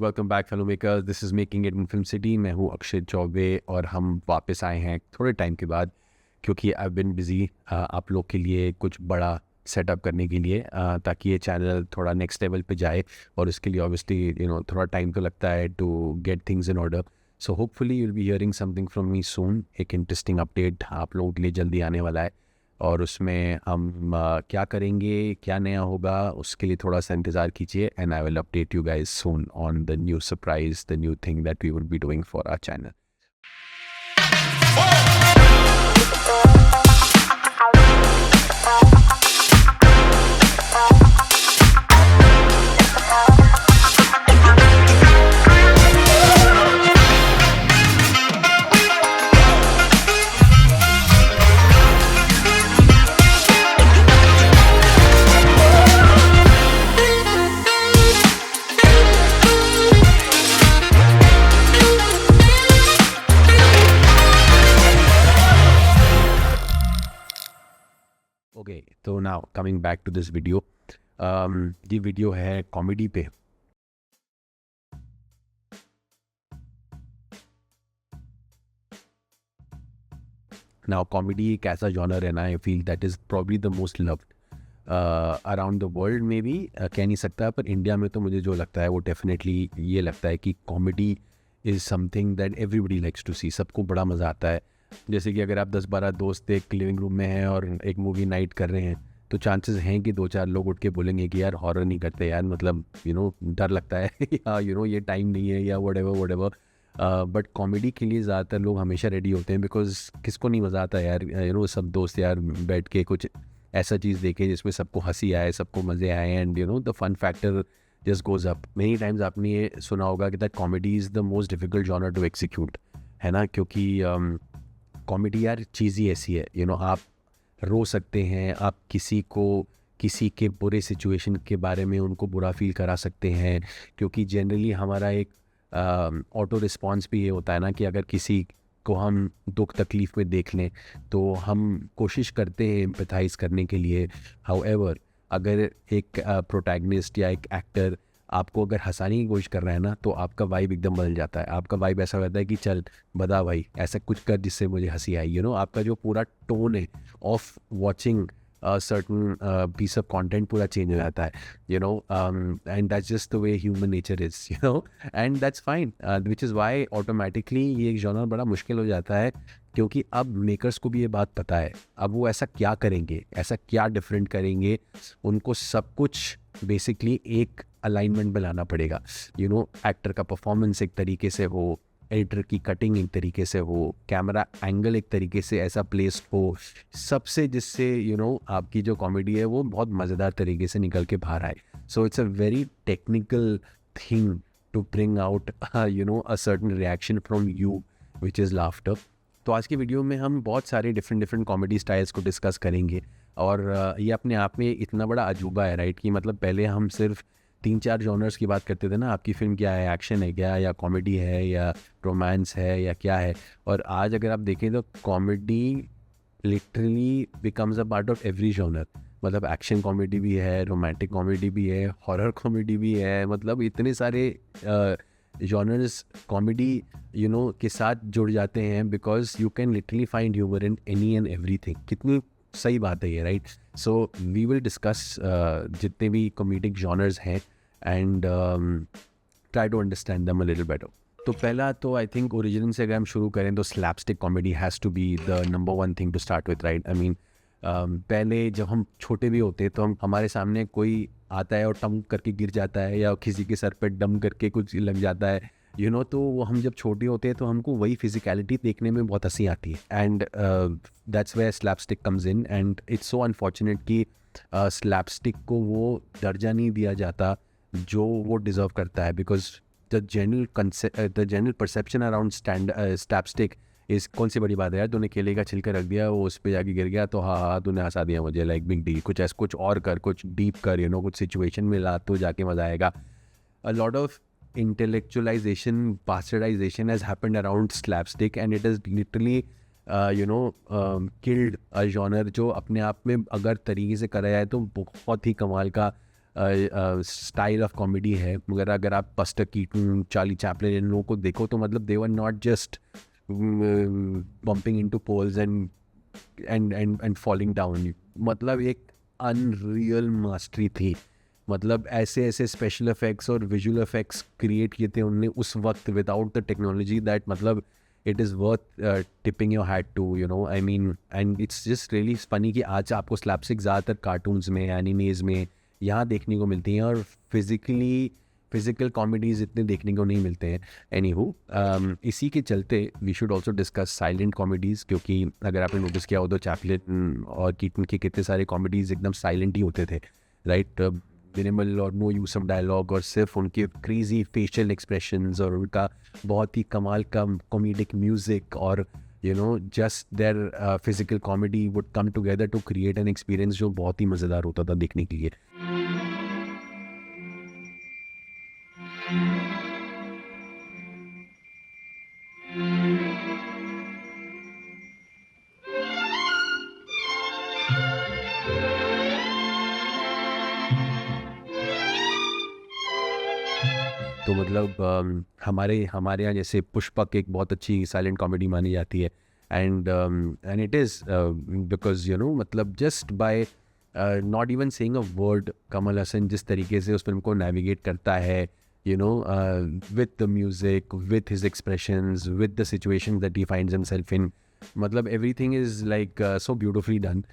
Welcome back film makers, this is making it in film city. मैं हूँ अक्षय चौबे और हम वापस आए हैं थोड़े टाइम के बाद, क्योंकि आई बिन बिज़ी आप लोग के लिए कुछ बड़ा सेटअप करने के लिए, ताकि ये चैनल थोड़ा नेक्स्ट लेवल पे जाए। और इसके लिए ऑब्वियसली थोड़ा टाइम तो लगता है to get things in order. So hopefully you will be hearing something from me soon. एक इंटरेस्टिंग अपडेट आप लोगों के लिए जल्दी आने वाला है, और उसमें हम क्या करेंगे, क्या नया होगा, उसके लिए थोड़ा सा इंतज़ार कीजिए। And I will update you guys soon on the new surprise, the new thing that we will be doing for our channel. Okay, तो now coming back to this video. ये वीडियो है कॉमेडी पे। Now comedy एक ऐसा genre है ना, I feel that is probably the most loved around the world में भी। कह नहीं सकता, पर इंडिया में तो मुझे जो लगता है वो डेफिनेटली ये लगता है कि comedy is something that everybody likes to see. सबको बड़ा मज़ा आता है। जैसे कि अगर आप 10-12 दोस्त एक लिविंग रूम में हैं और एक मूवी नाइट कर रहे हैं, तो चांसेस हैं कि 2-4 लोग उठ के बोलेंगे कि यार हॉरर नहीं करते यार, मतलब डर लगता है या ये टाइम नहीं है या वट। बट कॉमेडी के लिए ज़्यादातर लोग हमेशा रेडी होते हैं, बिकॉज किसको नहीं मज़ा आता यार, सब दोस्त यार बैठ के कुछ ऐसा चीज़ देखें जिसमें सबको हंसी आए, सबको मज़े आए, and the fun factor just goes up. Many times आपने ये सुना होगा कि that comedy is the most difficult genre to execute, है ना, क्योंकि कॉमेडी यार चीज़ ही ऐसी है, आप रो सकते हैं, आप किसी के बुरे सिचुएशन के बारे में उनको बुरा फील करा सकते हैं, क्योंकि जनरली हमारा एक ऑटो रिस्पॉन्स भी ये होता है ना कि अगर किसी को हम दुख तकलीफ़ में देख लें तो हम कोशिश करते हैं एम्पैथाइज़ करने के लिए। हाउएवर अगर एक प्रोटैगनिस्ट या एक एक्टर आपको अगर हंसाने की कोशिश कर रहा है ना, तो आपका वाइब एकदम बदल जाता है। आपका वाइब ऐसा रहता है कि चल बता भाई, ऐसा कुछ कर जिससे मुझे हंसी आई। आपका जो पूरा टोन है of watching certain piece of content पूरा चेंज हो जाता है, and that's just the way human nature is, and that's fine, which is why automatically ये एक जॉनर बड़ा मुश्किल हो जाता है, क्योंकि अब मेकर्स को भी ये बात पता है। अब वो ऐसा क्या करेंगे, ऐसा क्या डिफरेंट करेंगे, उनको सब कुछ बेसिकली एक अलाइनमेंट में लाना पड़ेगा। एक्टर का परफॉर्मेंस एक तरीके से हो, एडिटर की कटिंग एक तरीके से हो, कैमरा एंगल एक तरीके से ऐसा प्लेस्ड हो, सबसे जिससे आपकी जो कॉमेडी है वो बहुत मज़ेदार तरीके से निकल के बाहर आए। So it's a very technical thing to bring out a certain reaction from you which is laughter. तो आज की वीडियो में हम बहुत सारे डिफरेंट कॉमेडी स्टाइल्स को डिस्कस करेंगे, और ये अपने आप में इतना बड़ा अजूबा है, राइट, कि मतलब पहले हम सिर्फ 3-4 जॉनर्स की बात करते थे ना, आपकी फ़िल्म क्या है, एक्शन है क्या, या कॉमेडी है, या रोमांस है, या क्या है। और आज अगर आप देखें तो comedy literally becomes a part of every genre. मतलब एक्शन कॉमेडी भी है, रोमांटिक कॉमेडी भी है, हॉरर कॉमेडी भी है, मतलब इतने सारे जॉनर्स कॉमेडी के साथ जुड़ जाते हैं, because you can literally find humour in any and everything. कितनी सही बात है ये, right. So we will discuss जितने भी कॉमेडिक जॉनर्स हैं, and try to understand them a little better. तो पहला तो आई थिंक ओरिजिन से अगर हम शुरू करें तो slapstick comedy has to be the number one thing to start with, right. I mean पहले जब हम छोटे भी होते तो हमारे सामने कोई आता है और टम करके गिर जाता है, या किसी के सर पे डम करके कुछ लग जाता है, तो वो हम जब छोटे होते हैं तो हमको वही फिजिकलिटी देखने में बहुत हंसी आती है, and that's where slapstick comes in. And it's so unfortunate कि स्लैपस्टिक को वो दर्जा नहीं दिया जाता जो वो डिज़र्व करता है, because the general perception around slapstick इस कौन सी बड़ी बात है यार, तूने केले का छिलका रख दिया, वो उस पर जाके गिर गया, तो हाँ तूने हंसा दिया मुझे, लाइक बिग डील, कुछ और कर, कुछ डीप कर, कुछ सिचुएशन में ला तो जाके मज़ा आएगा। A lot of intellectualization, bastardization has happened around slapstick, and it has literally killed a genre जो अपने आप में अगर तरीके से करा जाए तो बहुत ही कमाल का स्टाइल ऑफ कॉमेडी है, मगर अगर आप बस्टर कीटन, चार्ली चैपलिन, इन लोगों को देखो तो मतलब they were not just bumping into poles and falling down, मतलब एक अनरियल मास्टरी थी। मतलब ऐसे ऐसे स्पेशल इफेक्ट्स और विजुअल इफेक्ट्स क्रिएट किए थे उनने उस वक्त विदाउट द टेक्नोलॉजी दैट मतलब it is worth tipping your hat to, you know, I mean, and it's just really funny कि आज आपको स्लैपस्टिक ज़्यादातर कार्टून्स में, एनिमेज में यहाँ देखने को मिलती हैं और फिजिकल कॉमेडीज़ इतने देखने को नहीं मिलते हैं। एनीहू, इसी के चलते we should also discuss silent comedies, क्योंकि अगर आपने नोटिस किया हो तो चैपलिन और कीटन के कितने सारे कॉमेडीज़ एकदम साइलेंट ही होते थे, राइट, मिनिमल और नो यूज ऑफ डायलॉग, और सिर्फ उनके क्रेजी फेशियल एक्सप्रेशंस और उनका बहुत ही कमाल का कॉमेडिक म्यूज़िक और you know just their physical comedy would come together to create an experience जो बहुत ही मज़ेदार होता था देखने के लिए। तो मतलब हमारे हमारे यहाँ जैसे पुष्पक एक बहुत अच्छी साइलेंट कॉमेडी मानी जाती है, and it is because you know मतलब just by not even saying a word, Kamal Hasan जिस तरीके से उस फिल्म को नेविगेट करता है, you know, with the music, with his expressions, with the situation that he finds himself in, मतलब everything is like so beautifully done.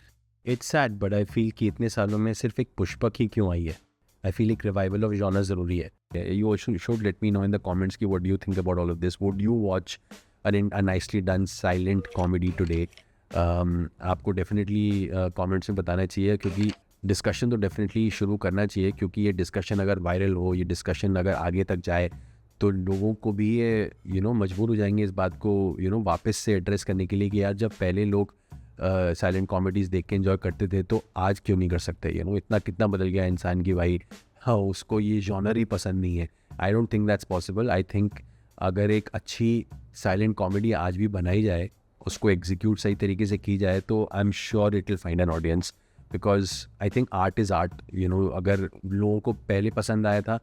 It's sad but I feel कि इतने सालों में सिर्फ एक पुष्पक ही क्यों आई है। आई फील एक रिवाइवल ऑफ जॉनर ज़रूरी है। You should let me know in the comments कि what do you think about all of this? Would you watch a nicely done silent comedy today? आपको डेफिनेटली comments में बताना चाहिए, क्योंकि discussion तो definitely शुरू करना चाहिए, क्योंकि ये डिस्कशन अगर वायरल हो, ये डिस्कशन अगर आगे तक जाए तो लोगों को भी ये मजबूर हो जाएंगे इस बात को वापस से एड्रेस करने के लिए कि यार जब पहले लोग साइलेंट कॉमेडीज़ देख के एंजॉय करते थे तो आज क्यों नहीं कर सकते। इतना कितना बदल गया इंसान की भाई, हाँ उसको ये जॉनर ही पसंद नहीं है। I don't think that's possible. I think अगर एक अच्छी साइलेंट कॉमेडी आज भी बनाई जाए, उसको एग्जीक्यूट सही तरीके से की जाए, तो I am sure it will find an audience, because I think art is art. अगर लोगों को पहले पसंद आया था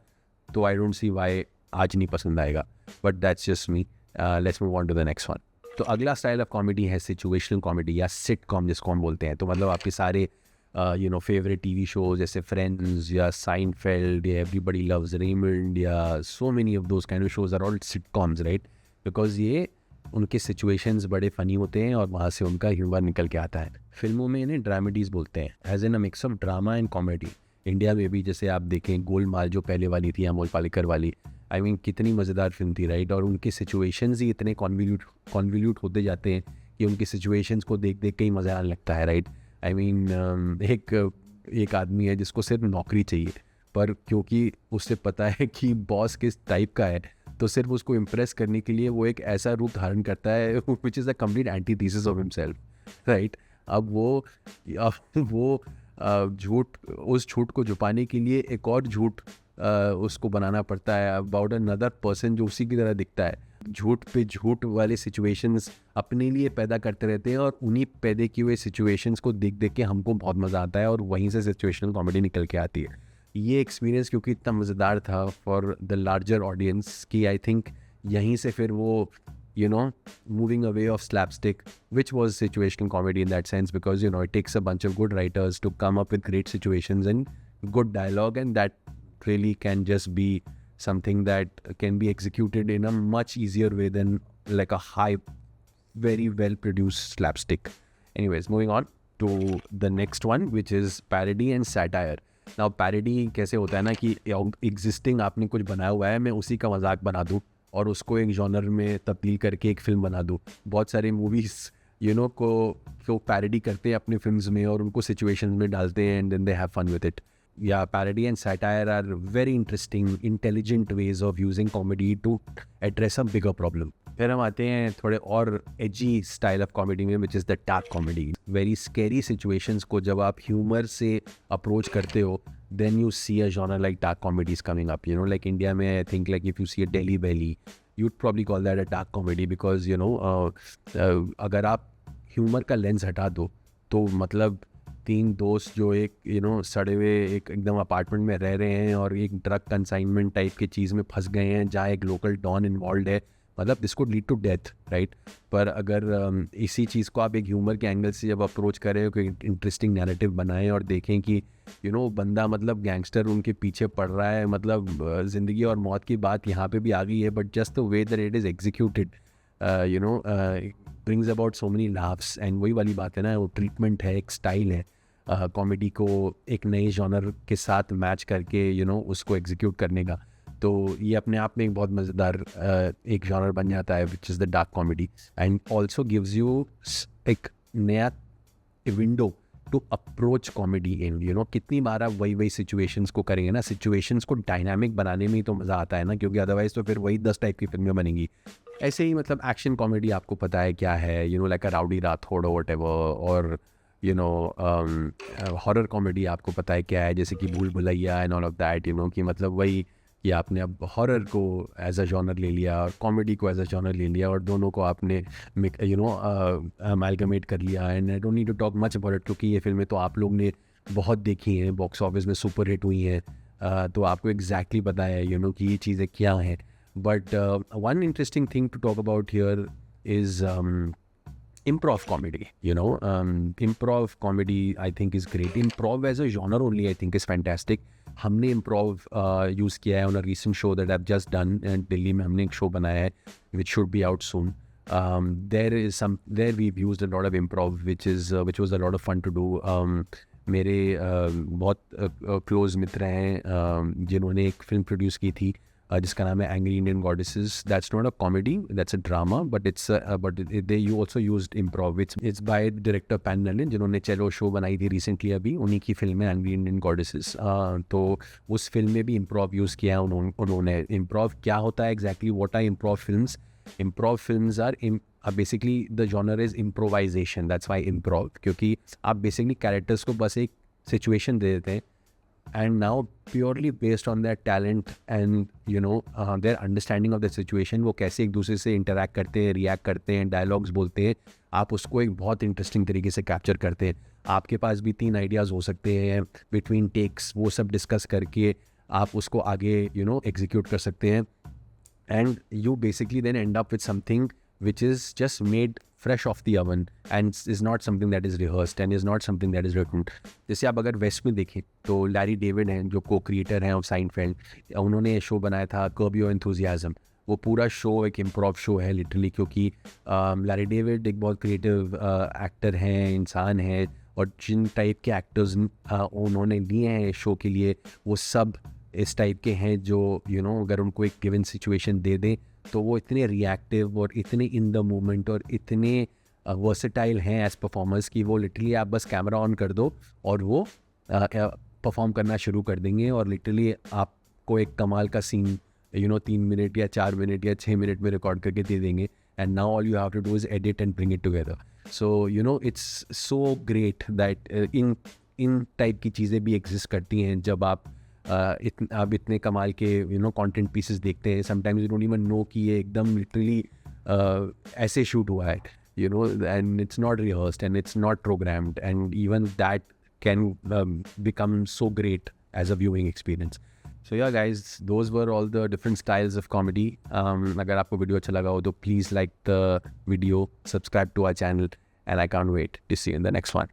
तो आई डोंट सी वाई आज नहीं पसंद आएगा, but that's just me. Let's move on to the next one. तो अगला स्टाइल ऑफ कॉमेडी है सिचुएशनल कॉमेडी या सिटकॉम जिसको हम बोलते हैं। तो मतलब आपके सारे फेवरेट टीवी शोज जैसे फ्रेंड्स या साइनफेल्ड या एवरीबडी लव्स रेमंड या so many of those kind of shows are all sitcoms, right, because ये उनके सिचुएशंस बड़े फ़नी होते हैं और वहाँ से उनका ह्यूमर निकल के आता है। फिल्मों में इन्हें ड्रामेडीज़ बोलते हैं, as in a mix of drama and comedy. India में भी जैसे आप देखें गोलमाल जो पहले वाली थी अमोल पालेकर वाली, आई मीन कितनी मज़ेदार फिल्म थी, राइट, और उनके सिचुएशंस ही इतने कॉन्वल्यूट होते जाते हैं कि उनके सिचुएशंस को देख देख के ही मज़ा आने लगता है, राइट। आई मीन एक आदमी है जिसको सिर्फ नौकरी चाहिए, पर क्योंकि उससे पता है कि बॉस किस टाइप का है, तो सिर्फ उसको इम्प्रेस करने के लिए वो एक ऐसा रूप धारण करता है which is the complete antithesis of himself, right. अब वो झूठ, उस झूठ को छुपाने के लिए एक और झूठ उसको बनाना पड़ता है अबाउट अनदर पर्सन जो उसी की तरह दिखता है। झूठ पे झूठ वाले सिचुएशंस अपने लिए पैदा करते रहते हैं और उन्हीं पैदा किए हुए सिचुएशंस को देख देख के हमको बहुत मज़ा आता है और वहीं से सिचुएशनल कॉमेडी निकल के आती है। ये एक्सपीरियंस क्योंकि इतना मज़ेदार था फॉर द लार्जर ऑडियंस कि आई थिंक यहीं से फिर वो moving away of slapstick, which was situational comedy in that sense, because it takes a bunch of good writers to come up with great situations and good dialogue, and that really can just be something that can be executed in a much easier way than like a very well produced slapstick. Anyways, moving on to the next one, which is parody and satire. Now parody कैसे होता है ना कि existing आपने कुछ बनाया हुआ है, मैं उसी का मजाक बना दूँ और उसको एक जॉनर में तब्दील करके एक फ़िल्म बना दूँ। बहुत सारे मूवीज़ को पैरोडी करते हैं अपनी फिल्म्स में और उनको सिचुएशंस में डालते हैं and then they have fun with it. Yeah parody and satire are very interesting intelligent ways of using comedy to address a bigger problem. फिर हम आते हैं थोड़े और एजी स्टाइल ऑफ कॉमेडी में, विच is the dark comedy. Very scary situations को जब आप ह्यूमर से अप्रोच करते हो, then you see a genre like dark comedies coming up, like India mein I think like if you see a Delhi Belly, you'd probably call that a dark comedy because अगर आप humour का lens हटा दो तो मतलब तीन दोस्त जो एक सड़े हुए एक एकदम अपार्टमेंट में रह रहे हैं और एक ड्रग कंसाइनमेंट टाइप की चीज़ में फंस गए हैं जहाँ एक लोकल डॉन इन्वॉल्व है, मतलब this could lead to death, right. पर अगर इसी चीज़ को आप एक ह्यूमर के एंगल से जब अप्रोच करें, कोई इंटरेस्टिंग नैरेटिव बनाएं और देखें कि बंदा मतलब गैंगस्टर उनके पीछे पड़ रहा है, मतलब ज़िंदगी और मौत की बात यहाँ पे भी आ गई है, but just the way that it is executed brings about so many laughs. And वही वाली बात है ना, वो ट्रीटमेंट है, एक स्टाइल है कॉमेडी को एक नए जॉनर के साथ मैच करके उसको एग्जीक्यूट करने का। तो ये अपने आप में एक बहुत मज़ेदार एक जॉनर बन जाता है, which is the dark comedy, and also gives you एक नया window to approach comedy in. कितनी बार आप वही सिचुएशंस को करेंगे ना, सिचुएशंस को डायनामिक बनाने में ही तो मज़ा आता है ना, क्योंकि अदरवाइज़ तो फिर वही 10 टाइप की फिल्में बनेंगी। ऐसे ही मतलब एक्शन कॉमेडी आपको पता है क्या है, लाइक अ राउडी राठौड़ और व्हाटएवर, और हॉरर कॉमेडी आपको पता है क्या है, जैसे कि भूल Bhulaiyaa and all of that, कि मतलब वही कि आपने अब हॉरर को एज अ जॉनर ले लिया और कॉमेडी को एज अ जॉनर ले लिया और दोनों को आपने अमैलगमेट कर लिया। And I don't need to talk much about it, क्योंकि ये फिल्में तो आप लोग ने बहुत देखी हैं, बॉक्स ऑफिस में सुपर हिट हुई हैं, तो आपको एग्जैक्टली पता है कि ये चीज़ें क्या हैं। But one interesting thing to talk about here is improv comedy. Improv comedy I think is great. Improv as a genre only I think is fantastic. हमने improv use किया है on a recent show that I've just done, and Delhi में हमने एक show बनाया है which should be out soon. There we've used a lot of improv which was a lot of fun to do. मेरे बहुत close मित्र हैं जिन्होंने एक फिल्म प्रोड्यूस की थी जिसका नाम है angry Indian goddesses. That's not a comedy, that's a drama, but they you also used improv. It's by director pan Nalin, जिन्होंने चलो शो बनाई थी रिसेंटली, अभी उन्हीं की फिल्म है एंग्री इंडियन गॉडेसेस। तो उस फिल्म में भी इम्प्रोव यूज़ किया है उन्होंने। इम्प्रोव क्या होता है exactly, what are improv films? Improv films are basically the genre is improvisation. That's why improv, क्योंकि आप basically characters को बस एक situation दे देते हैं, and now purely based on their talent and their understanding of the situation, वो कैसे एक दूसरे से interact करते हैं, react करते हैं, dialogues बोलते हैं, आप उसको एक बहुत interesting तरीके से capture करते हैं। आपके पास भी 3 ideas हो सकते हैं between takes, वो सब discuss करके आप उसको आगे execute कर सकते हैं। And you basically then end up with something which is just made fresh off the oven and is not something that is rehearsed and is not something that is written. जैसे आप अगर waste में देखें तो Larry David हैं जो को-क्रिएटर हैं of Seinfeld, उन्होंने शो बनाया था कर्ब योर एंथुसियाज्म। वो पूरा शो एक इम्प्रोव शो है लिटरली, क्योंकि लैरी डेविड एक बहुत क्रिएटिव एक्टर हैं, इंसान हैं, और जिन टाइप के एक्टर्स उन्होंने लिए हैं शो के लिए वो सब इस टाइप के हैं जो अगर उनको एक गिवन सिचुएशन दे दें तो वो इतने रिएक्टिव और इतने इन द मोमेंट और इतने वर्सेटाइल हैं एज परफॉर्मर्स कि वो लिटरली आप बस कैमरा ऑन कर दो और वो परफॉर्म करना शुरू कर देंगे, और लिटरली आपको एक कमाल का सीन 3 मिनट या 4 मिनट या 6 मिनट में रिकॉर्ड करके दे देंगे। And now all you have to do is edit and bring it together. So it's so great that इन टाइप की चीज़ें भी एग्जिस्ट करती हैं जब आप आप इतने कमाल के कंटेंट पीसेस देखते हैं। Sometimes you don't even know कि ये एकदम लिटरली ऐसे शूट हुआ है, and it's not rehearsed and it's not programmed, and even that can become so great as a viewing experience. So yeah guys, those were all the different styles of comedy. अगर आपको video अच्छा लगा हो तो please like the video, subscribe to our channel, and I can't wait to see in the next one.